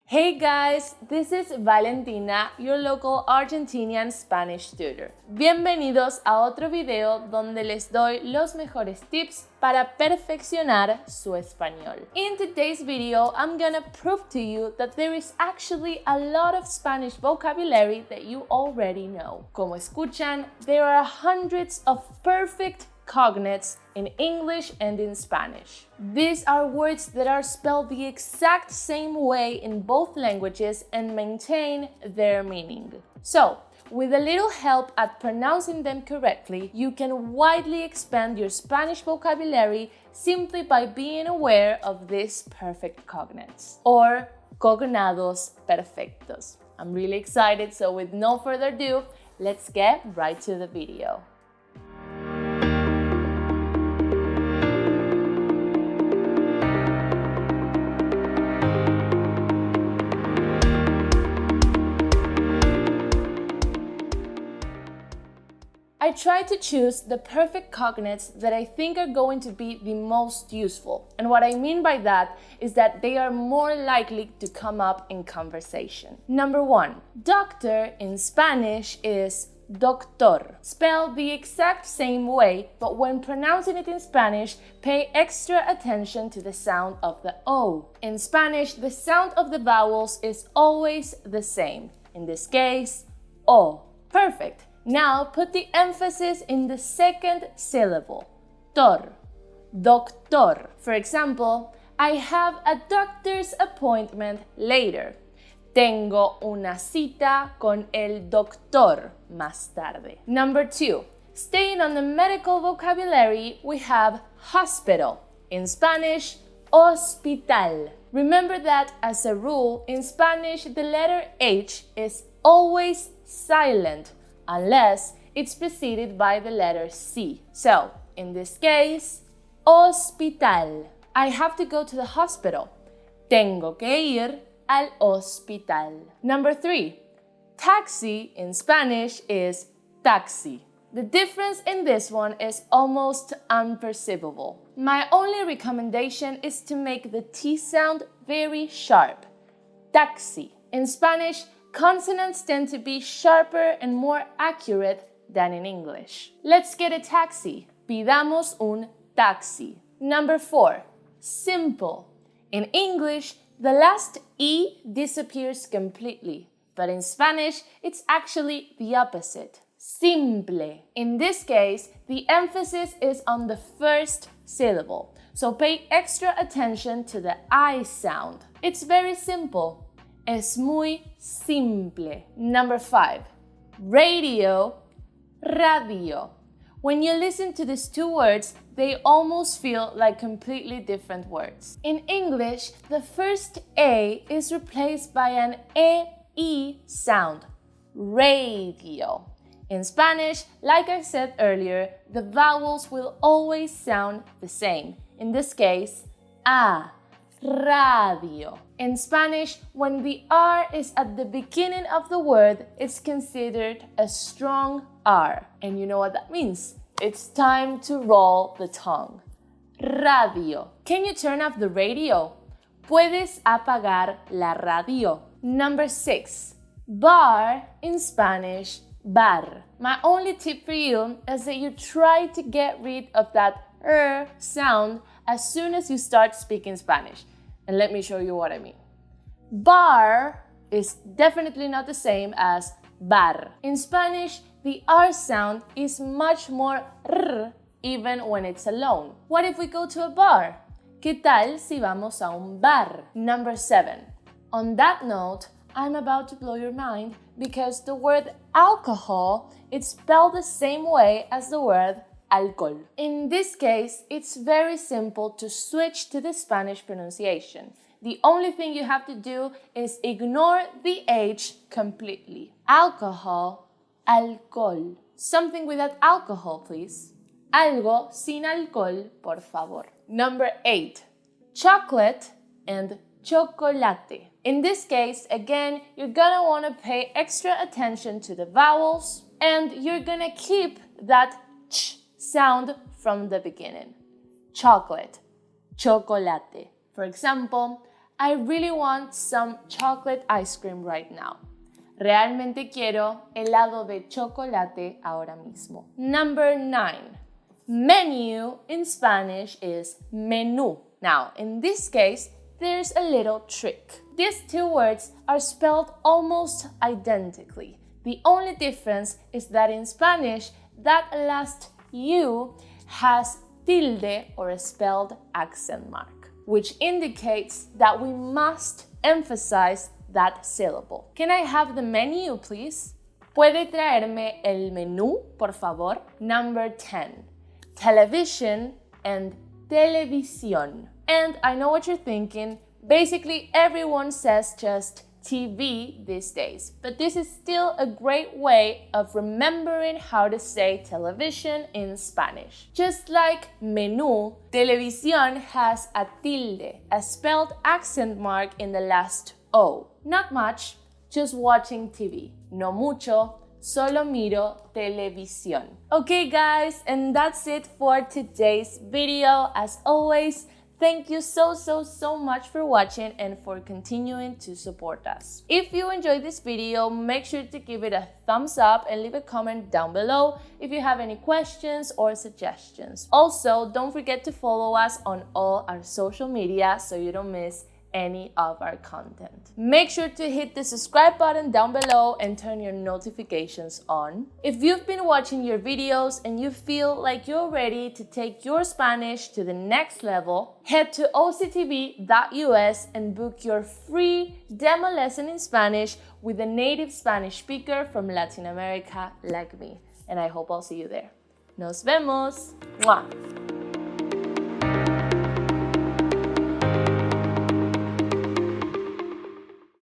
Hey guys, this is Valentina, your local Argentinian Spanish tutor. Bienvenidos a otro video donde les doy los mejores tips para perfeccionar su español. In today's video, I'm gonna prove to you that there is actually a lot of Spanish vocabulary that you already know. Como escuchan, there are hundreds of perfect cognates in English and in Spanish. These are words that are spelled the exact same way in both languages and maintain their meaning. So, with a little help at pronouncing them correctly, you can widely expand your Spanish vocabulary simply by being aware of these perfect cognates, or cognados perfectos. I'm really excited, so with no further ado, let's get right to the video. I try to choose the perfect cognates that I think are going to be the most useful. And what I mean by that is that they are more likely to come up in conversation. Number 1, doctor in Spanish is doctor, spelled the exact same way, but when pronouncing it in Spanish, pay extra attention to the sound of the O. In Spanish, the sound of the vowels is always the same. In this case, O. Perfect. Now put the emphasis in the second syllable, tor, doctor. For example, I have a doctor's appointment later. Tengo una cita con el doctor más tarde. Number 2, staying on the medical vocabulary, we have hospital. In Spanish, hospital. Remember that as a rule, in Spanish, the letter H is always silent, unless it's preceded by the letter C. So, in this case, hospital. I have to go to the hospital. Tengo que ir al hospital. Number 3, taxi in Spanish is taxi. The difference in this one is almost unperceivable. My only recommendation is to make the T sound very sharp. Taxi. In Spanish, consonants tend to be sharper and more accurate than in English. Let's get a taxi. Pidamos un taxi. Number 4, simple. In English, the last E disappears completely, but in Spanish, it's actually the opposite. Simple. In this case, the emphasis is on the first syllable, so pay extra attention to the I sound. It's very simple. Es muy simple. Number 5, radio, radio. When you listen to these two words, they almost feel like completely different words. In English, the first A is replaced by an E sound, radio. In Spanish, like I said earlier, the vowels will always sound the same. In this case, A. Radio. In Spanish, when the R is at the beginning of the word, it's considered a strong R. And you know what that means? It's time to roll the tongue. Radio. Can you turn off the radio? Puedes apagar la radio. Number 6, bar in Spanish, bar. My only tip for you is that you try to get rid of that sound as soon as you start speaking Spanish. And let me show you what I mean. Bar is definitely not the same as bar. In Spanish, the R sound is much more R even when it's alone. What if we go to a bar? ¿Qué tal si vamos a un bar? Number 7. On that note, I'm about to blow your mind because the word alcohol is spelled the same way as the word alcohol. In this case, it's very simple to switch to the Spanish pronunciation. The only thing you have to do is ignore the H completely. Alcohol, alcohol. Something without alcohol, please. Algo sin alcohol, por favor. Number 8, chocolate and chocolate. In this case, again, you're gonna want to pay extra attention to the vowels and you're gonna keep that ch sound from the beginning. Chocolate, chocolate. For example, I really want some chocolate ice cream right now. Realmente quiero helado de chocolate ahora mismo. Number 9. Menu in Spanish is menú. Now, in this case, there's a little trick. These two words are spelled almost identically. The only difference is that in Spanish, that last U has tilde or a spelled accent mark, which indicates that we must emphasize that syllable. Can I have the menu, please? ¿Puede traerme el menú, por favor? Number 10. Television and televisión. And I know what you're thinking. Basically, everyone says just TV these days, but this is still a great way of remembering how to say television in Spanish. Just like menú, televisión has a tilde, a spelled accent mark in the last O. Not much, just watching TV. No mucho, solo miro televisión. Okay guys, and that's it for today's video. As always, thank you so much for watching and for continuing to support us. If you enjoyed this video, make sure to give it a thumbs up and leave a comment down below if you have any questions or suggestions. Also, don't forget to follow us on all our social media so you don't miss any of our content. Make sure to hit the subscribe button down below and turn your notifications on. If you've been watching your videos and you feel like you're ready to take your Spanish to the next level, head to OCTB.us and book your free demo lesson in Spanish with a native Spanish speaker from Latin America like me. And I hope I'll see you there. Nos vemos! Mwah.